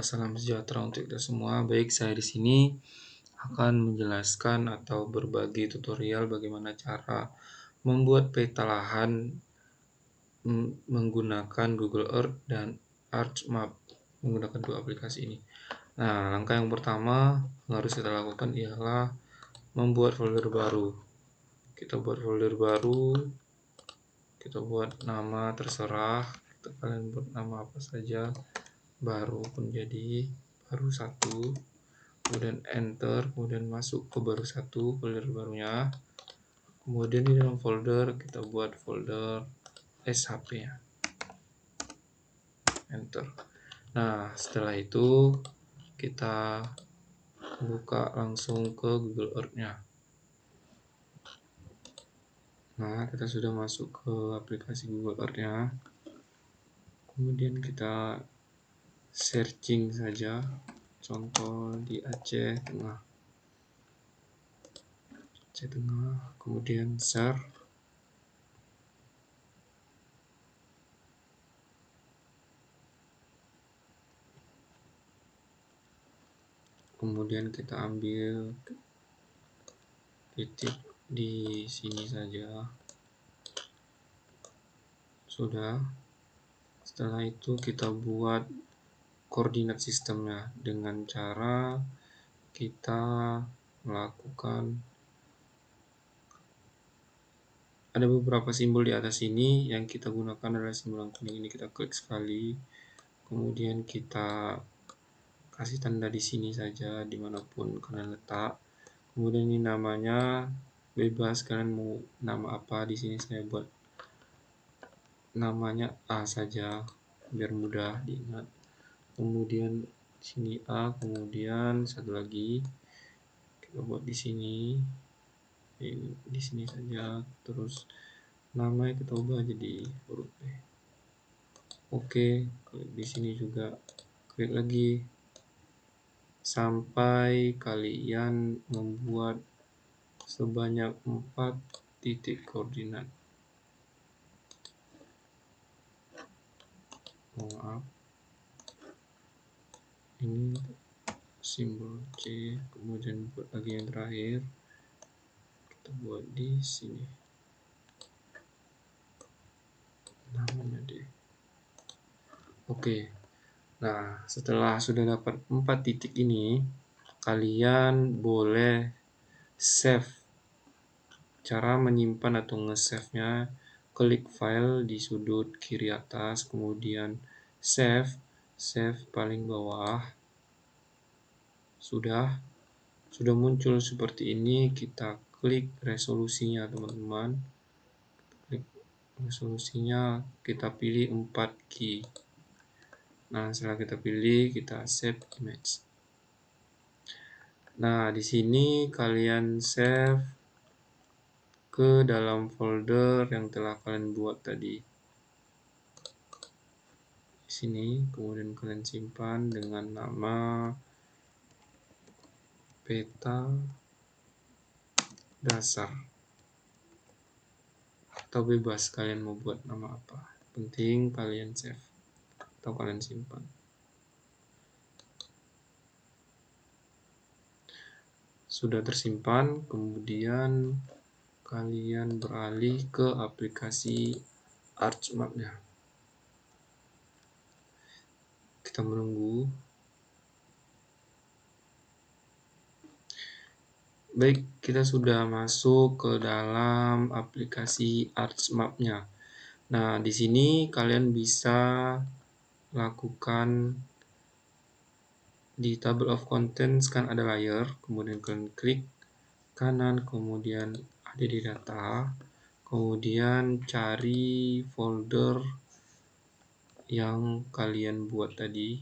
Salam sejahtera untuk kita semua. Baik, saya di sini akan menjelaskan atau berbagi tutorial bagaimana cara membuat peta lahan menggunakan Google Earth dan ArcMap menggunakan dua aplikasi ini. Nah, langkah yang pertama yang harus kita lakukan ialah membuat folder baru. Kita buat folder baru, kita buat nama terserah, kalian buat nama apa saja, baru menjadi baru satu, kemudian enter, kemudian masuk ke baru satu folder barunya, kemudian di dalam folder kita buat folder SHP nya, enter. Nah, setelah itu kita buka langsung ke Google Earth nya. Nah, kita sudah masuk ke aplikasi Google Earth nya, kemudian kita searching saja, contoh di Aceh Tengah, kemudian share. Kemudian kita ambil titik di sini saja. Sudah. Setelah itu kita buat koordinat sistemnya dengan cara kita melakukan, ada beberapa simbol di atas ini. Yang kita gunakan adalah simbol yang kuning ini. Kita klik sekali, kemudian kita kasih tanda di sini saja dimanapun kalian letak. Kemudian ini namanya bebas, kalian mau nama apa. Di sini saya buat namanya A saja biar mudah diingat. Kemudian sini A, kemudian satu lagi kita buat di sini, di sini saja. Terus namanya kita ubah jadi huruf B. Oke, klik di sini juga, klik lagi sampai kalian membuat sebanyak 4 titik koordinat. Maaf, ini simbol C, kemudian buat lagi yang terakhir, kita buat di sini namanya D. Oke. Nah, setelah sudah dapat 4 titik ini, kalian boleh save. Cara menyimpan atau nge-save-nya, klik file di sudut kiri atas, kemudian save paling bawah. Sudah muncul seperti ini. Kita klik resolusinya, teman-teman. Klik resolusinya, kita pilih 4K. Nah, setelah kita pilih, kita save image. Nah, di sini kalian save ke dalam folder yang telah kalian buat tadi. Di sini, kemudian kalian simpan dengan nama peta dasar. Atau bebas kalian mau buat nama apa. Penting kalian save atau kalian simpan. Sudah tersimpan, kemudian kalian beralih ke aplikasi ArcMap-nya. Kita menunggu. Baik, kita sudah masuk ke dalam aplikasi ArcMap-nya. Nah, di sini kalian bisa lakukan di table of contents, kan ada layer, kemudian kalian klik kanan, kemudian ada di data, kemudian cari folder yang kalian buat tadi.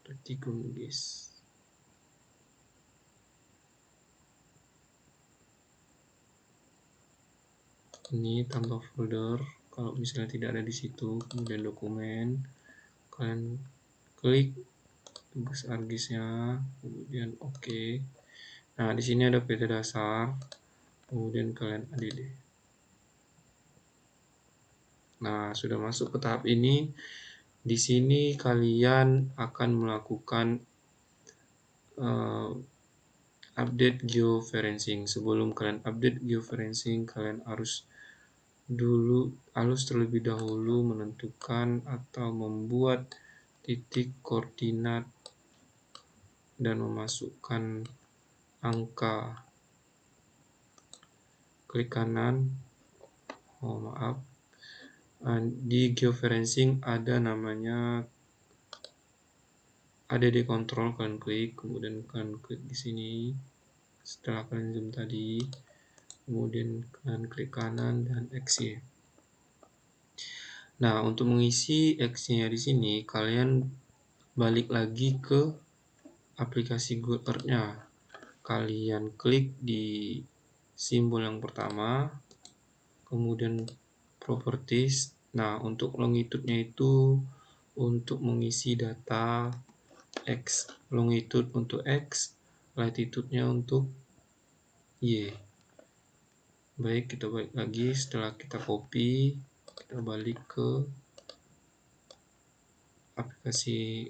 Berarti guys, ini tambah folder. Kalau misalnya tidak ada di situ, kemudian dokumen, kalian klik tugas argisnya, kemudian oke. Nah, di sini ada peta dasar, kemudian kalian add. Nah, sudah masuk ke tahap ini. Di sini kalian akan melakukan update georeferencing. Sebelum kalian update georeferencing, kalian harus terlebih dahulu menentukan atau membuat titik koordinat dan memasukkan angka. Klik kanan. Maaf. Di georeferencing ada namanya ADD control, kalian klik, kemudian kalian klik di sini. Setelah kalian zoom tadi, kemudian kalian klik kanan dan XY. Nah, untuk mengisi X-nya di sini, kalian balik lagi ke aplikasi Google Earth-nya. Kalian klik di simbol yang pertama, kemudian properties. Nah, untuk longitude-nya itu untuk mengisi data X. Longitude untuk X, latitude-nya untuk Y. Baik, kita balik lagi. Setelah kita copy, kita balik ke aplikasi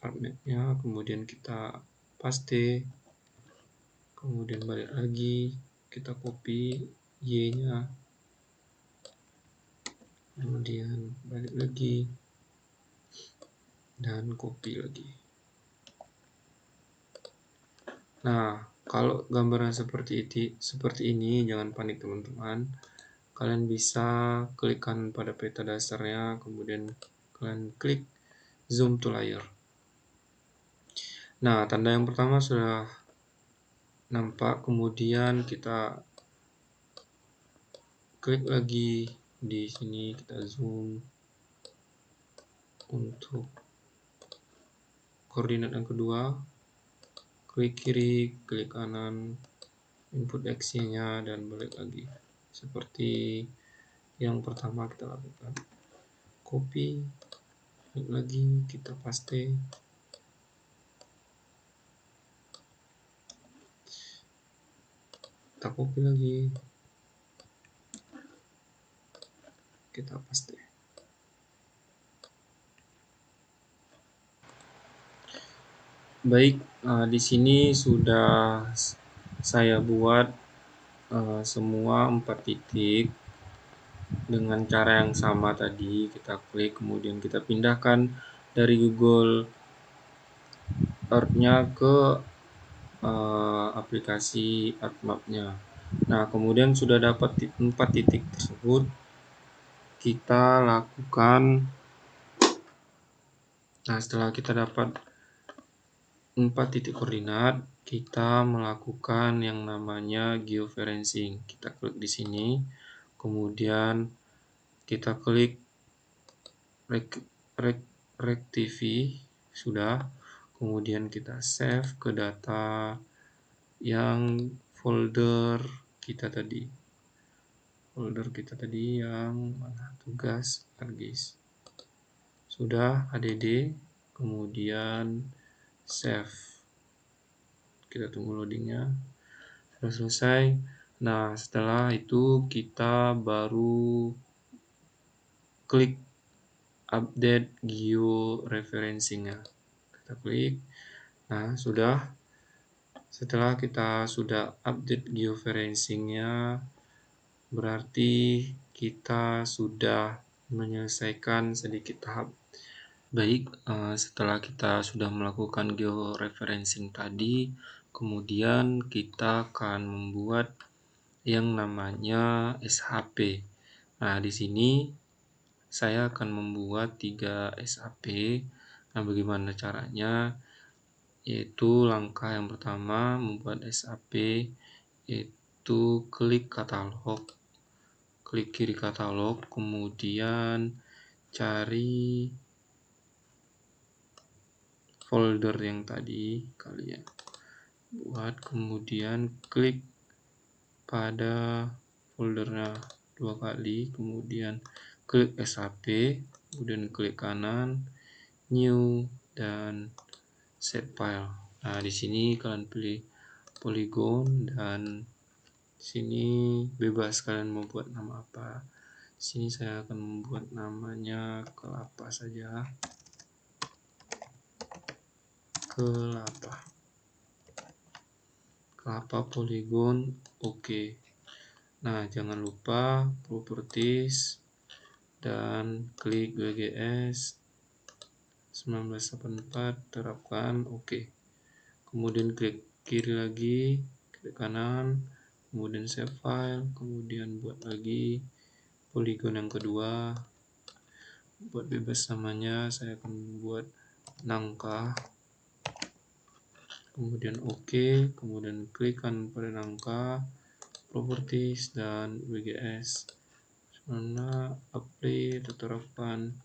ArcMap-nya, kemudian kita paste, kemudian balik lagi, kita copy Y-nya, kemudian balik lagi, dan copy lagi. Nah, kalau gambaran seperti ini, jangan panik teman-teman. Kalian bisa klikkan pada peta dasarnya, kemudian kalian klik zoom to layer. Nah, tanda yang pertama sudah nampak, kemudian kita klik lagi di sini, kita zoom untuk koordinat yang kedua, klik kiri, klik kanan, input X-nya, dan balik lagi. Seperti yang pertama kita lakukan. Copy, klik lagi, kita paste. Kita copy lagi. Kita paste. Baik, di sini sudah saya buat semua 4 titik dengan cara yang sama tadi. Kita klik, kemudian kita pindahkan dari Google Earth-nya ke aplikasi ArcMap-nya. Nah, kemudian sudah dapat 4 titik tersebut, kita lakukan. Nah, setelah kita dapat 4 titik koordinat, kita melakukan yang namanya georeferencing. Kita klik di sini, kemudian kita klik rectify, sudah. Kemudian kita save ke data yang folder kita tadi. Yang mana? Tugas ArcGIS. Sudah, ADD, kemudian save. Kita tunggu loadingnya. Sudah selesai. Nah, setelah itu kita baru klik update georeferencing-nya. Kita klik. Nah, sudah. Setelah kita sudah update georeferencing-nya, berarti kita sudah menyelesaikan sedikit tahap. Baik, setelah kita sudah melakukan georeferencing tadi, kemudian kita akan membuat yang namanya SHP. Nah, di sini saya akan membuat 3 SHP. Nah, bagaimana caranya? Yaitu langkah yang pertama membuat SHP, yaitu klik katalog, klik kiri katalog, kemudian cari folder yang tadi kalian buat, kemudian klik pada foldernya 2 kali, kemudian klik SHP, kemudian klik kanan, new, dan set file. Nah, di sini kalian pilih polygon, dan sini bebas kalian mau buat nama apa. Sini saya akan membuat namanya kelapa saja. Kelapa poligon, oke. Nah, jangan lupa properties dan klik WGS 1984, terapkan, oke. Kemudian klik kiri lagi, klik kanan, kemudian save file, kemudian buat lagi poligon yang kedua, buat bebas namanya, saya akan buat nangka, kemudian oke, kemudian klik kanan pada nangka, properties dan WGS mana apply, terapkan,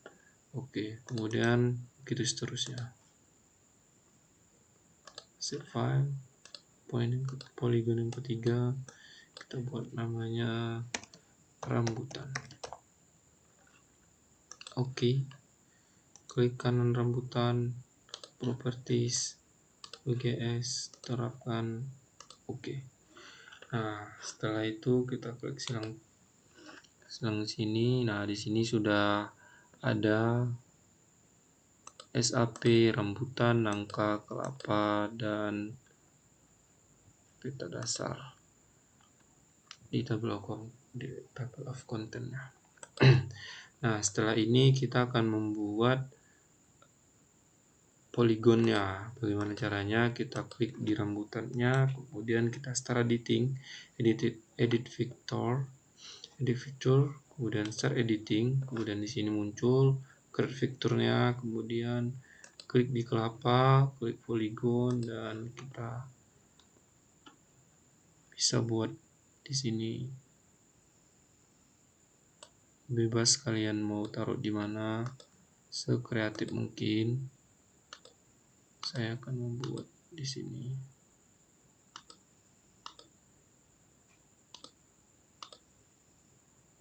oke. Kemudian begitu seterusnya, save file, poligon yang ketiga kita buat namanya rambutan, oke. Klik kanan rambutan, properties, WGS, terapkan, oke. Nah, setelah itu kita klik silang sini. Nah, di sini sudah ada SAP, rambutan, nangka, kelapa, dan peta dasar di table of content-nya. Nah, setelah ini kita akan membuat poligonnya. Bagaimana caranya? Kita klik di rambutannya, kemudian kita start editing, edit vector, kemudian start editing, kemudian di sini muncul create vektornya, kemudian klik di kelapa, klik poligon, dan kita bisa buat di sini. Bebas kalian mau taruh di mana, sekreatif mungkin. Saya akan membuat di sini.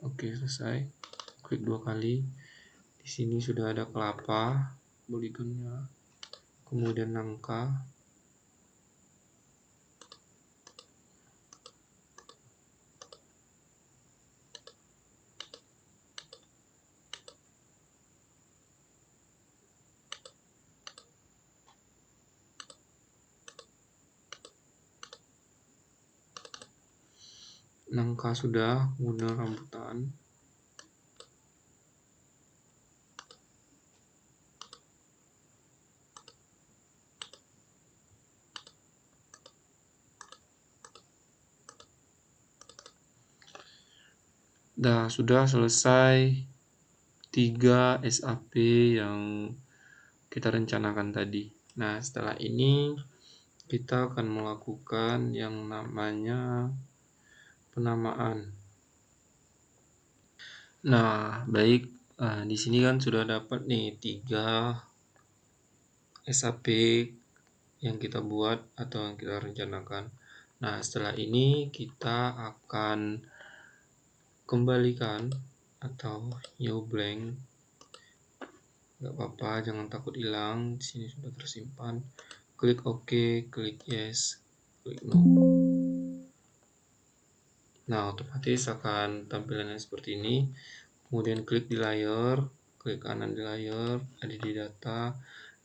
Oke, selesai. Klik 2 kali. Di sini sudah ada kelapa, poligonnya, kemudian nangka, sudah, kemudian rambutan. Sudah selesai 3 SAP yang kita rencanakan tadi. Nah, setelah ini kita akan melakukan yang namanya penamaan. Nah, baik, di sini kan sudah dapat nih 3 SAP yang kita buat atau yang kita rencanakan. Nah, setelah ini kita akan kembalikan atau new blank. Nggak apa-apa, jangan takut hilang. Di sini sudah tersimpan. Klik OK, klik yes, klik no. Nah, otomatis akan tampilannya seperti ini. Kemudian klik di layer, klik kanan di layer, ada di data.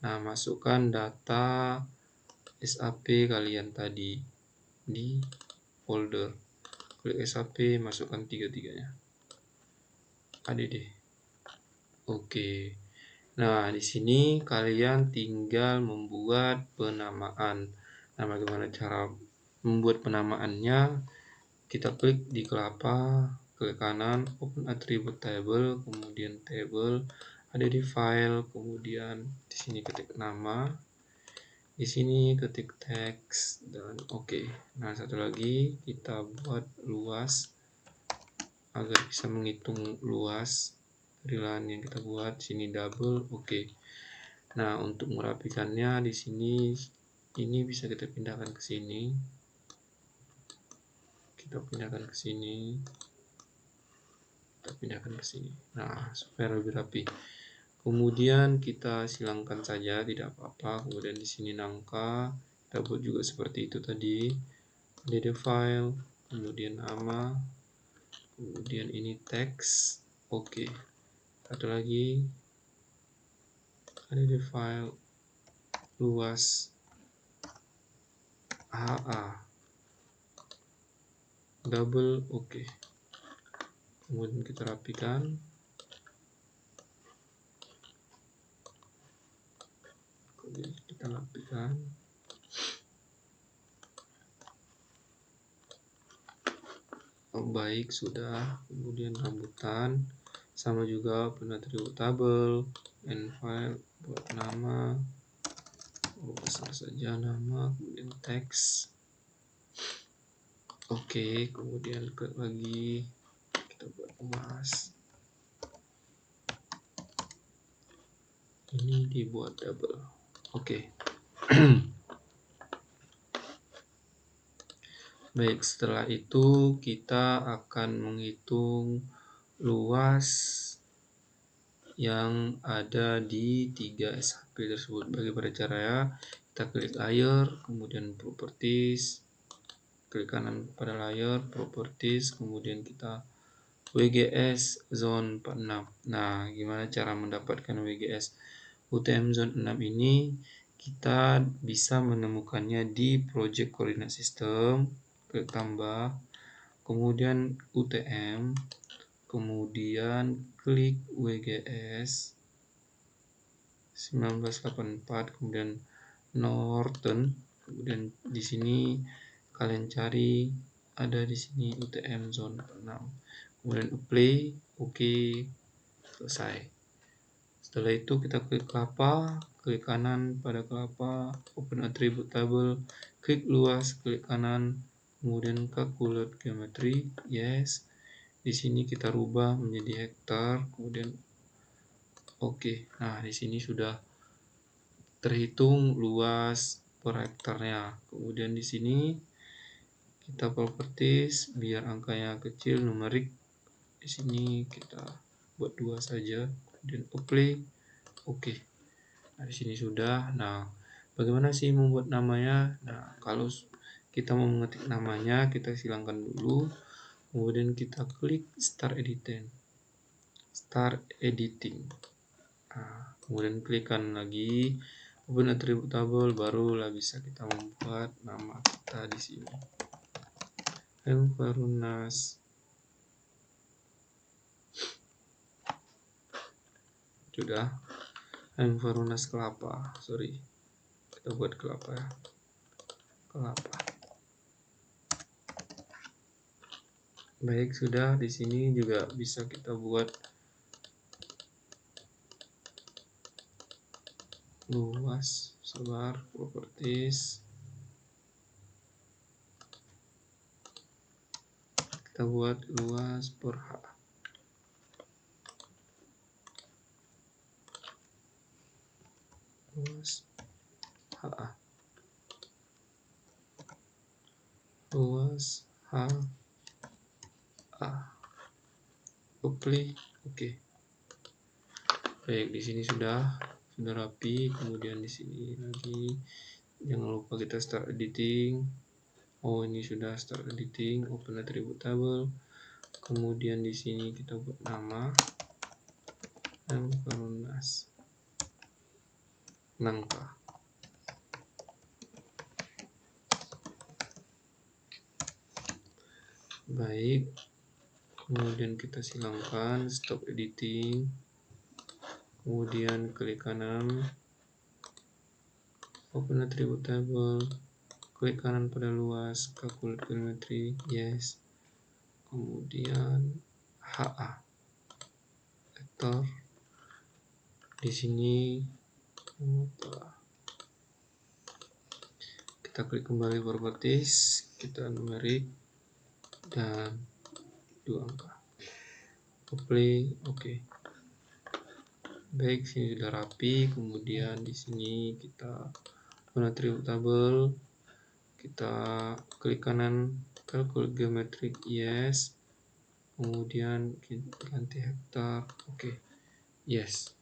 Nah, masukkan data SAP kalian tadi di folder. Klik SAP, masukkan tiga-tiganya. Ada deh. Oke. Nah, di sini kalian tinggal membuat penamaan. Nah, bagaimana cara membuat penamaannya? Kita klik di kelapa, klik kanan, open attribute table, kemudian table, ada di file, kemudian di sini ketik nama, di sini ketik teks, dan oke. Nah, satu lagi kita buat luas agar bisa menghitung luas dari lahan yang kita buat. Sini double, oke. Nah, untuk merapikannya di sini ini bisa kita pindahkan ke sini. Kita pindahkan ke sini. Kita pindahkan ke sini. Nah, supaya lebih rapi. Kemudian kita silangkan saja, tidak apa-apa. Kemudian di sini nangka, kita buat juga seperti itu tadi. Ada file, kemudian nama, kemudian ini teks, Oke. Satu lagi, ada di file luas HA double. Oke. Kemudian kita rapikan. Kemudian kita rapikan. Oh, baik, sudah. Kemudian rambutan sama juga open attribute table, and file, buat nama, besar saja nama, kemudian teks. Oke, kemudian klik lagi, kita buat luas. Ini dibuat double. Oke. Baik, setelah itu kita akan menghitung luas yang ada di 3 SHP tersebut. Bagaimana caranya? Kita klik layer, kemudian properties, klik kanan pada layer, properties, kemudian kita WGS zone 46. Nah, gimana cara mendapatkan WGS UTM zone 6 ini? Kita bisa menemukannya di project coordinate system, klik tambah, kemudian UTM, kemudian klik WGS 1984, kemudian Northern, kemudian di sini kalian cari, ada di sini UTM zone 6, kemudian apply. Oke, selesai. Setelah itu kita klik kelapa, klik kanan pada kelapa, open attribute table, klik luas, klik kanan, kemudian calculate geometry, yes. Di sini kita rubah menjadi hektar, kemudian oke. Nah, di sini sudah terhitung luas per hektarnya. Kemudian di sini kita properties, biar angkanya kecil, numerik. Di sini kita buat 2 saja, kemudian apply. Oke. Nah, di sini sudah. Nah, bagaimana sih membuat namanya? Nah, kalau kita mau mengetik namanya, kita silangkan dulu. Kemudian kita klik start editing. Nah, kemudian klikkan lagi open attribute table, barulah bisa kita membuat nama kita di sini. Envarunas. Sudah. Envarunas kelapa. Sorry. Kita buat kelapa ya. Kelapa. Baik, sudah. Di sini juga bisa kita buat luas, sebar, properties. Kita buat luas per H. Luas HA. Luas HA. Apply. Oke. Baik, di sini sudah rapi. Kemudian di sini lagi jangan lupa kita start editing. Oh, ini sudah start editing, open attribute table. Kemudian di sini kita buat nama Envarunas Nangka. Baik. Kemudian kita silangkan stop editing. Kemudian klik kanan, open attribute table, klik kanan pada luas, calculate geometry, yes. Kemudian HA vektor. Di sini kita klik kembali properties, kita numerik dan 2 angka. Apply. Oke. Baik, sini sudah rapi. Kemudian di sini kita open attribute table, kita klik kanan calculate geometric, yes. Kemudian kita ganti hektar. Oke. Yes.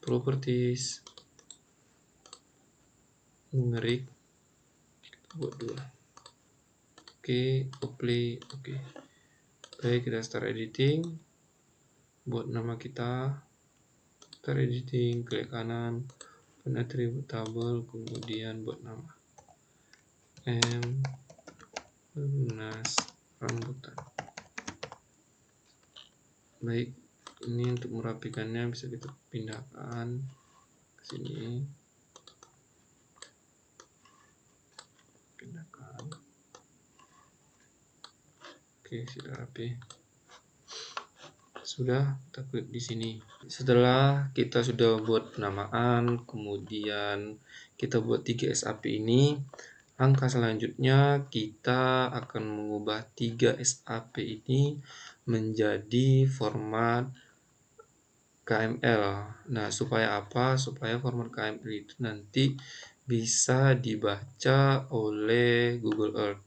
Properties, numerik, kita buat 2. Oke, apply. Oke. Baik, kita start editing. buat nama kita, editing, klik kanan, open attribute table, kemudian buat nama Lunas rambutan. Baik, ini untuk merapikannya bisa kita pindahkan ke sini, pindahkan. Oke, sudah rapi. Sudah, kita klik di sini. Setelah kita sudah buat penamaan, kemudian kita buat 3 SAP ini, langkah selanjutnya kita akan mengubah 3 SAP ini menjadi format KML. Nah, supaya apa? Supaya format KML itu nanti bisa dibaca oleh Google Earth.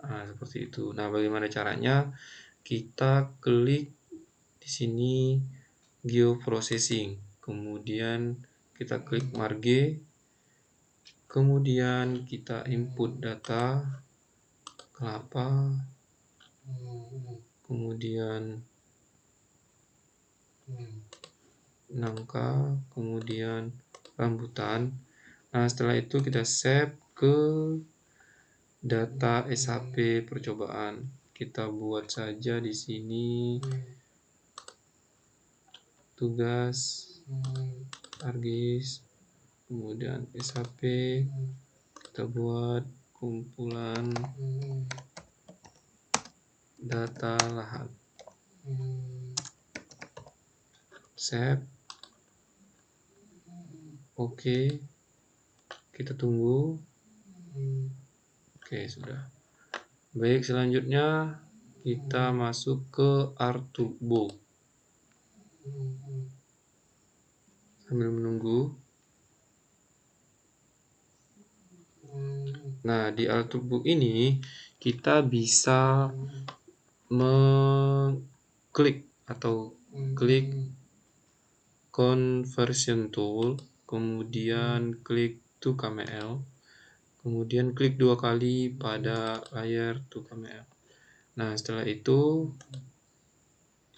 Nah, seperti itu. Nah, bagaimana caranya? Kita klik di sini geoprocessing, kemudian kita klik marge, kemudian kita input data kelapa, kemudian nangka, kemudian rambutan. Nah, setelah itu kita save ke data SHP percobaan. Kita buat saja di sini tugas argis, kemudian SHP, kita buat kumpulan data lahan, save, oke, kita tunggu. Oke, sudah. Baik, selanjutnya kita masuk ke Artbook. Sambil menunggu. Nah, di Artbook ini kita bisa mengklik atau klik conversion tool, kemudian klik to KML, kemudian klik 2 kali pada layar to KML. Nah, setelah itu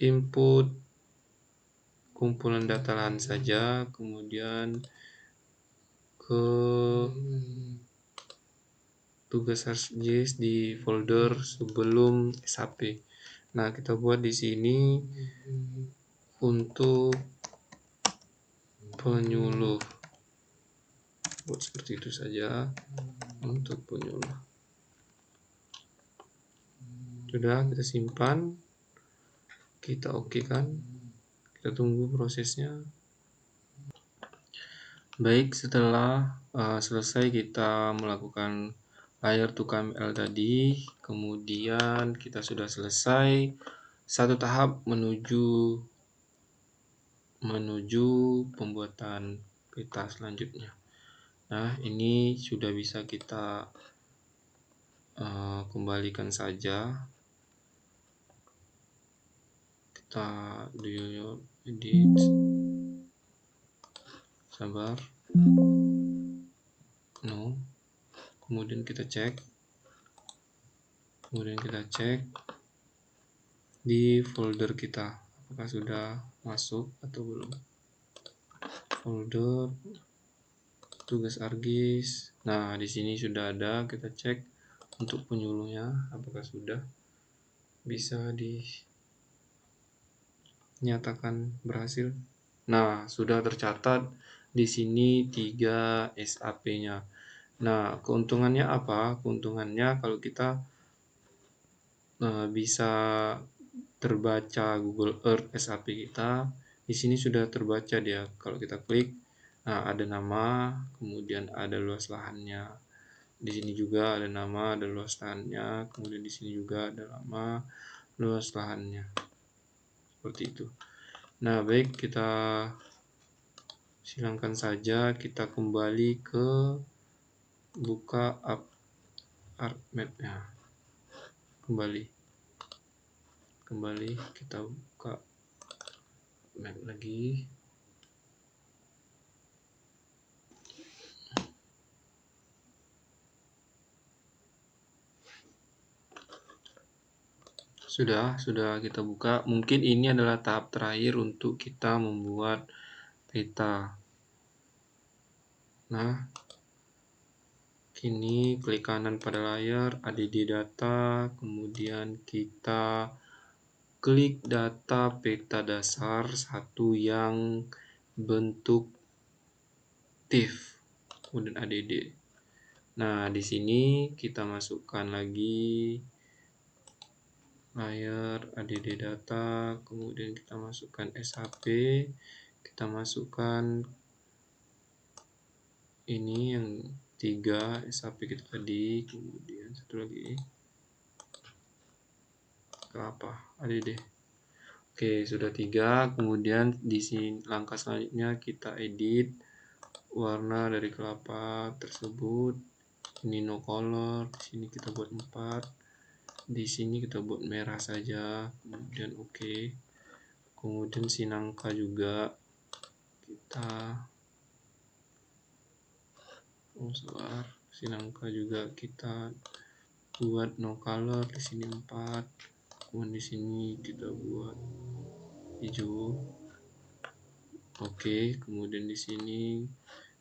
input kumpulan data lahan saja, kemudian ke tugas ArcGIS di folder sebelum SHP. Nah, kita buat di sini untuk penyuluh. Buat seperti itu saja untuk penyuluh. Sudah, kita simpan. Kita oke kan? Kita tunggu prosesnya. Baik, setelah selesai kita melakukan layer to KML tadi, kemudian kita sudah selesai satu tahap menuju pembuatan peta selanjutnya. Nah, ini sudah bisa kita kembalikan saja. Kita edit, sabar, no, kemudian kita cek di folder kita apakah sudah masuk atau belum. Folder tugas argis. Nah, di sini sudah ada, kita cek untuk penyuluhnya apakah sudah bisa dinyatakan berhasil. Nah, sudah tercatat di sini 3 SAP-nya. Nah, keuntungannya apa? Keuntungannya kalau kita bisa terbaca Google Earth SAP kita, di sini sudah terbaca dia. Kalau kita klik, nah ada nama, kemudian ada luas lahannya. Di sini juga ada nama, ada luas lahannya, kemudian di sini juga ada nama, luas lahannya. Seperti itu. Nah, baik, kita silangkan saja kita kembali ke buka ArcMap-nya. Kembali kita buka map lagi. Sudah kita buka. Mungkin ini adalah tahap terakhir untuk kita membuat peta. Nah, kini klik kanan pada layar, add data, kemudian kita klik data peta dasar satu yang bentuk TIFF, kemudian add. Nah, di sini kita masukkan lagi layar, add data, kemudian kita masukkan SHP, kita masukkan ini yang 3 SHP kita tadi, kemudian satu lagi apa? Add. Oke, sudah 3. Kemudian di sini langkah selanjutnya kita edit warna dari kelapa tersebut. Ini no color, di sini kita buat 4. Di sini kita buat merah saja, kemudian oke. Kemudian si nangka juga kita si nangka juga kita buat no color, di sini 4. Kemudian di sini kita buat hijau. Oke, kemudian di sini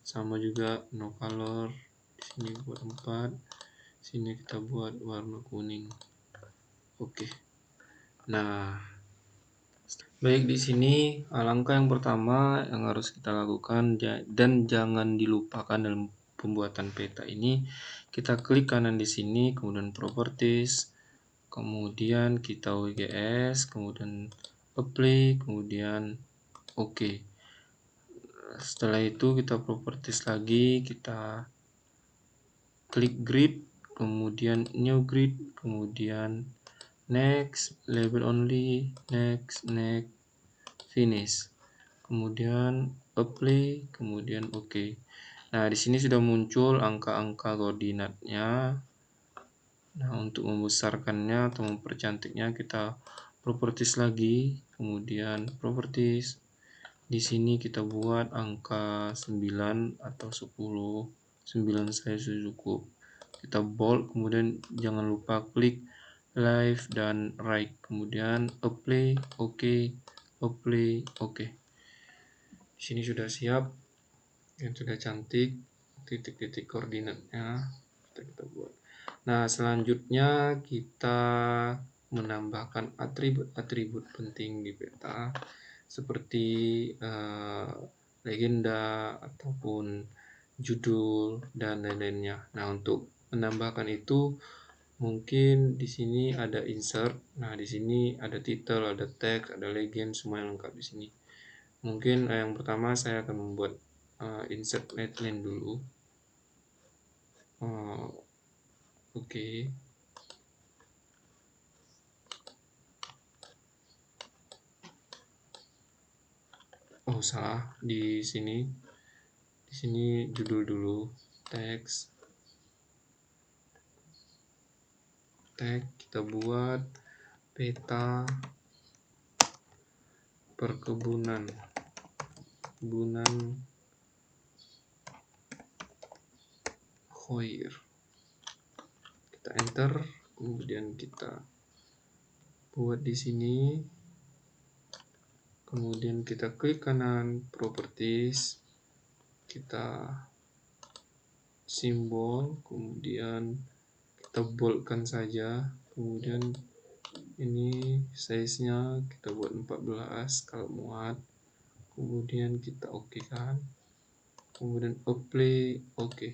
sama juga no color, di sini buat 4. Sini kita buat warna kuning. Oke. Nah, baik, di sini langkah yang pertama yang harus kita lakukan dan jangan dilupakan dalam pembuatan peta ini, kita klik kanan di sini, kemudian properties, kemudian kita WGS, kemudian apply, kemudian oke. Setelah itu kita properties lagi, kita klik grid, kemudian new grid, kemudian next, label only, next, finish, kemudian apply, kemudian oke. Nah, di sini sudah muncul angka-angka koordinatnya. Nah, untuk membesarkannya atau mempercantiknya kita properties lagi, kemudian properties. Di sini kita buat angka 9 atau 10. 9 saya sudah cukup. Kita bold, kemudian jangan lupa klik left dan right, kemudian apply, oke, apply, oke. Di sini sudah siap dan sudah cantik titik-titik koordinatnya kita buat. Nah, selanjutnya kita menambahkan atribut-atribut penting di peta seperti legenda ataupun judul dan lain-lainnya. Nah, untuk menambahkan itu mungkin di sini ada insert. Nah, di sini ada title, ada teks, ada legend, semua yang lengkap di sini. Mungkin yang pertama saya akan membuat insert headline dulu. Oke. Oh, salah di sini. Di sini judul dulu, teks. Kita buat peta perkebunan Khoir. Kita enter, kemudian kita buat di sini. Kemudian kita klik kanan properties, kita simbol, kemudian kita boldkan saja, kemudian ini size-nya kita buat 14 kalau muat, kemudian kita oke kan, kemudian apply, oke.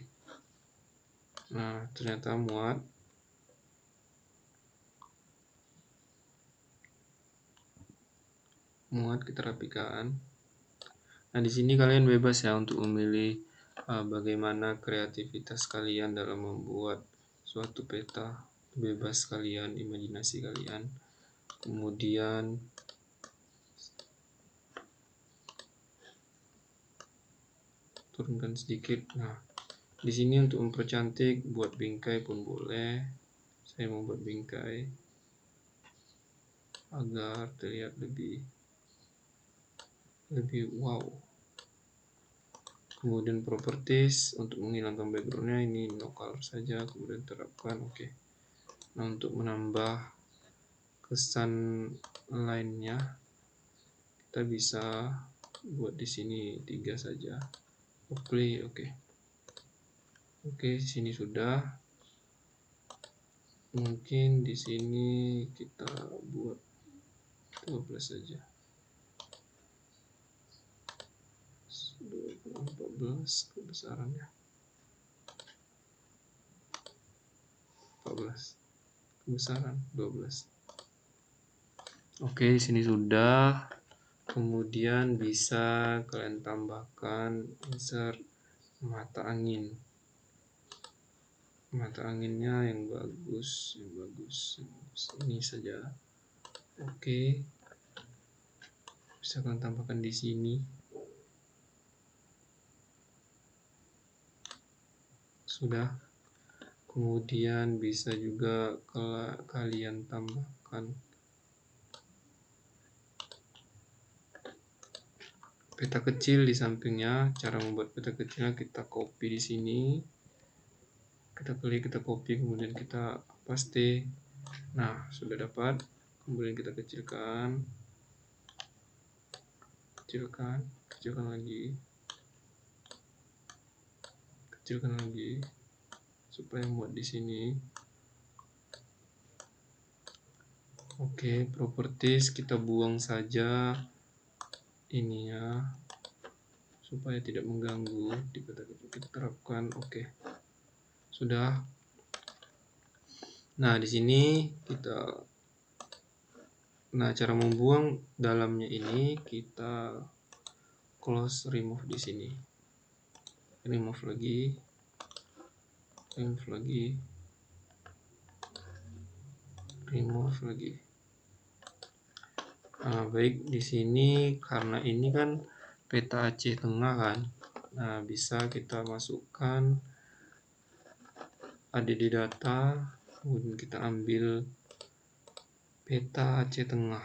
Nah, ternyata muat. Kita rapikan. Nah, di sini kalian bebas ya untuk memilih bagaimana kreativitas kalian dalam membuat suatu peta. Bebas kalian, imajinasi kalian. Kemudian turunkan sedikit. Nah, di sini untuk mempercantik buat bingkai pun boleh. Saya mau buat bingkai agar terlihat lebih wow. Kemudian properties, untuk menghilangkan backgroundnya ini no color saja, kemudian terapkan oke. Nah, untuk menambah pesan lainnya kita bisa buat di sini 3 saja. Oke, sini sudah. Mungkin di sini kita buat 12 saja. 14 kebesarannya. 14 kebesaran 12. Oke, di sini sudah. Kemudian bisa kalian tambahkan insert mata angin. Mata anginnya yang bagus. Ini saja. Oke. Bisa kalian tambahkan di sini. Sudah. Kemudian bisa juga kalian tambahkan peta kecil di sampingnya. Cara membuat peta kecilnya kita copy di sini. Kita klik, kita copy, kemudian kita paste. Nah, sudah dapat. Kemudian kita kecilkan lagi supaya muat di sini. Oke, properties kita buang saja ininya supaya tidak mengganggu. Kita terapkan. Oke. Sudah. Nah, di sini cara membuang dalamnya ini kita close, remove di sini. Remove lagi. Nah, baik, di sini karena ini kan peta Aceh Tengah kan. Nah, bisa kita masukkan ada di data, kemudian kita ambil peta Aceh Tengah.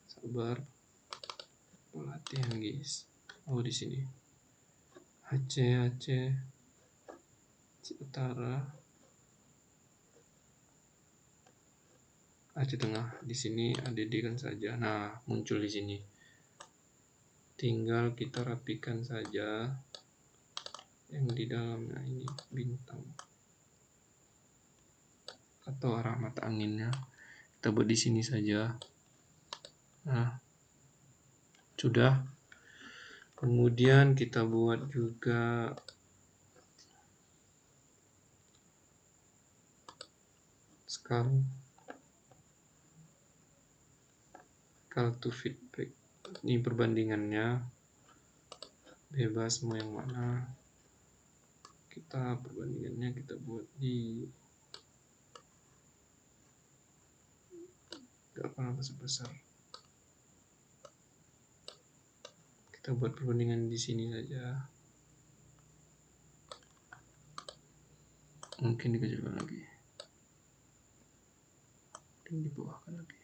Sabar. Pelatihan, guys. Oh, di sini. Aceh Utara. Aceh Tengah. Di sini ADD-kan saja. Nah, muncul di sini. Tinggal kita rapikan saja yang di dalamnya ini bintang atau arah mata anginnya. Kita buat di sini saja. Nah, sudah. Kemudian kita buat juga scale to feedback. Ini perbandingannya, bebas mau yang mana. Perbandingannya kita buat di 8 besar. Kita buat perbandingan di sini saja. Mungkin dikecilkan lagi. Dan dibawahkan lagi.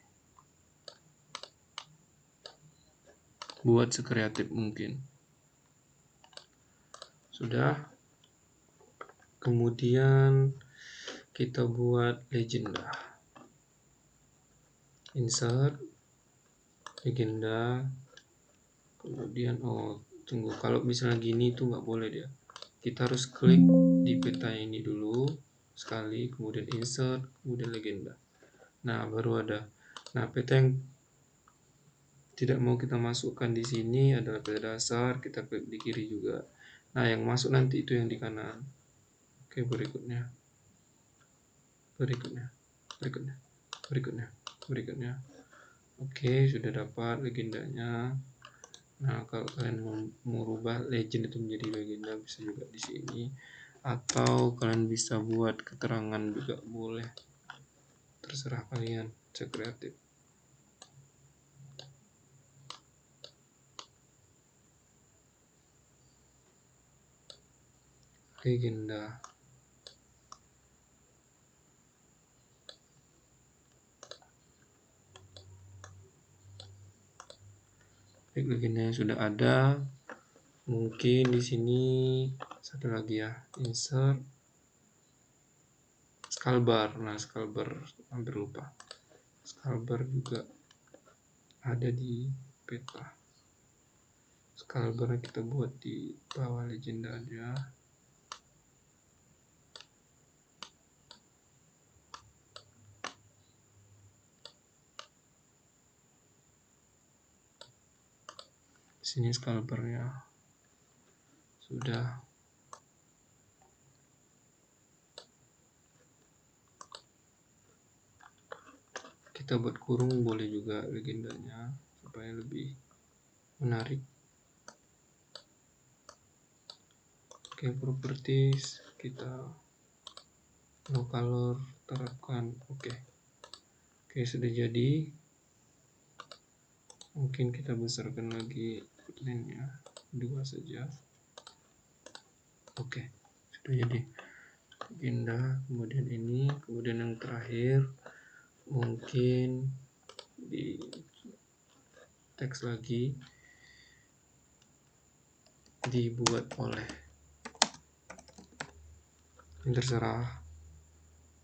Buat sekreatif mungkin. Sudah. Kemudian kita buat legenda. Insert legenda. Kemudian tunggu, kalau misalnya gini itu nggak boleh dia. Kita harus klik di peta ini dulu sekali, kemudian insert, kemudian legenda. Nah, baru ada. Nah, peta yang tidak mau kita masukkan di sini adalah peta dasar. Kita klik di kiri juga. Nah, yang masuk nanti itu yang di kanan. Oke, berikutnya. Oke, sudah dapat legendanya. Nah, kalau kalian mau merubah legend itu menjadi legenda bisa juga di sini, atau kalian bisa buat keterangan juga boleh, terserah kalian, kreatif. Legenda. Baik, legendanya sudah ada. Mungkin di sini satu lagi ya, insert Skalbar. Nah, Skalbar hampir lupa. Skalbar juga ada di peta. Skalbar kita buat di bawah legenda aja. Sini Skalbarnya sudah. Kita buat kurung boleh juga legendanya supaya lebih menarik. Oke, properties kita no color terapkan. Oke, sudah jadi. Mungkin kita besarkan lagi outline-nya 2 saja. Oke, sudah jadi. Pindah, kemudian ini, kemudian yang terakhir mungkin di teks lagi dibuat oleh, ini terserah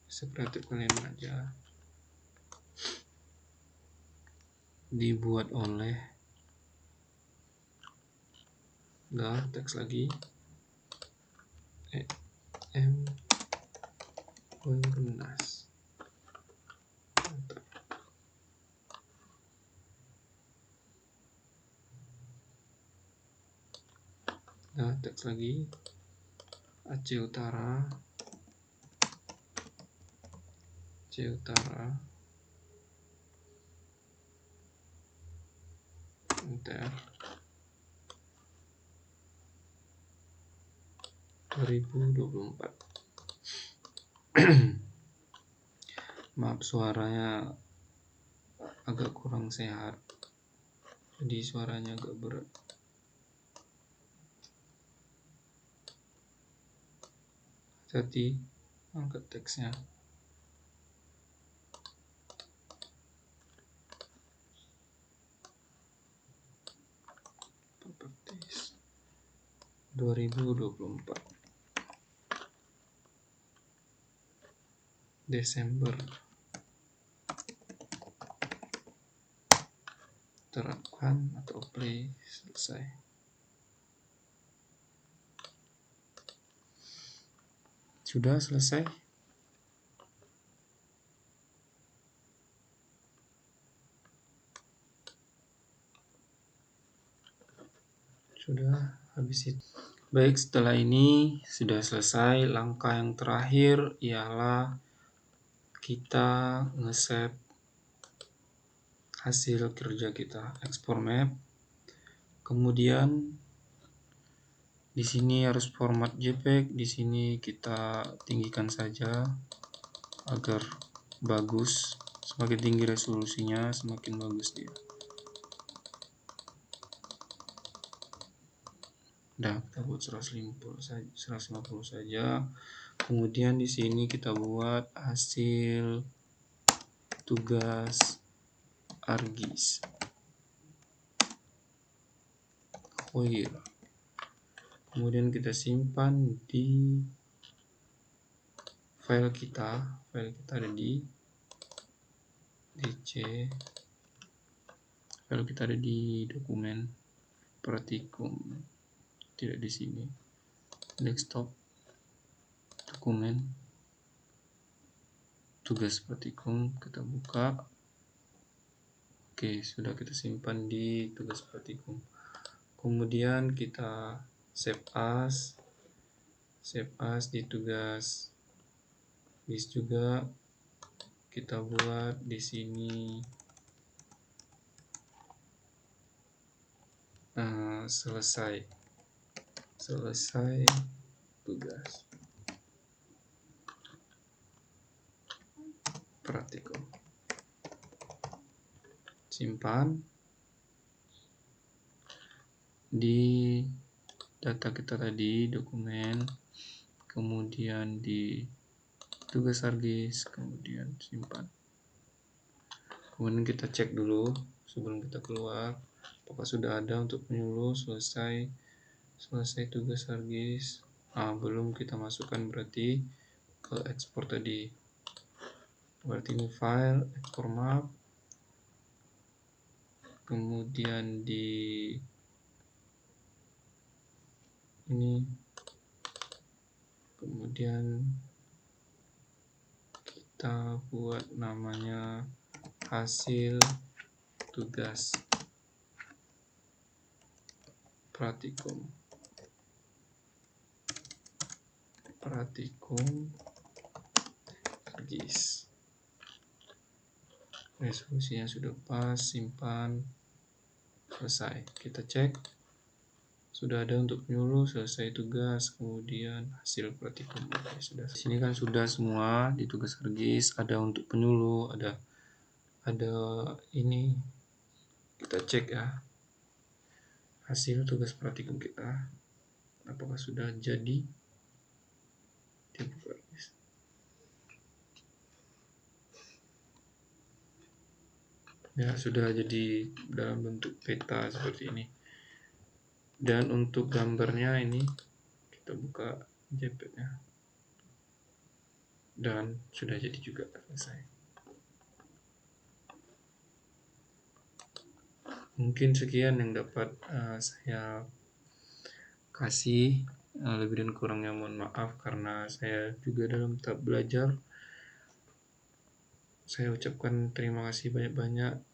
seperti kalian aja, dibuat oleh teks lagi em Unnas. Nah, teks lagi Aceh Utara enter 2024. Maaf, suaranya agak kurang sehat, jadi suaranya agak berat. Hati angkat teksnya. Properties 2024 Desember. Terapkan atau play, selesai. Sudah selesai. Sudah habis itu. Baik, setelah ini sudah selesai. Langkah yang terakhir ialah kita nge-save hasil kerja kita, export map. Kemudian di sini harus format JPEG, di sini kita tinggikan saja agar bagus. Semakin tinggi resolusinya, semakin bagus dia. Nah, kita buat 150 saja. Kemudian di sini kita buat hasil tugas ArcGIS. Kemudian kita simpan di file kita ada di DC. File kita ada di dokumen praktikum, tidak di sini. Desktop, dokumen, tugas praktikum, kita buka. Oke, sudah kita simpan di tugas praktikum. Kemudian kita save as di tugas GIS juga. Kita buat di sini selesai tugas praktikum. Simpan di data kita tadi, dokumen, kemudian di tugas ArcGIS, kemudian simpan. Kemudian kita cek dulu sebelum kita keluar apakah sudah ada untuk penyuluh. Selesai tugas ArcGIS. Belum, kita masukkan berarti ke ekspor tadi. Berarti ini file, ekspor map, kemudian di ini, kemudian kita buat namanya hasil tugas praktikum GIS. Resolusinya sudah pas, simpan, selesai. Kita cek, sudah ada untuk penyuluh, selesai tugas, kemudian hasil praktikum. Oke, sudah. Di sini kan sudah semua di tugas GIS, ada untuk penyuluh, ada ini. Kita cek ya hasil tugas praktikum kita, apakah sudah jadi. Ya, sudah jadi dalam bentuk peta seperti ini. Dan untuk gambarnya ini kita buka JPEG-nya. Dan sudah jadi juga, selesai. Mungkin sekian yang dapat saya kasih. Lebih dan kurangnya mohon maaf karena saya juga dalam tahap belajar. Saya ucapkan terima kasih banyak-banyak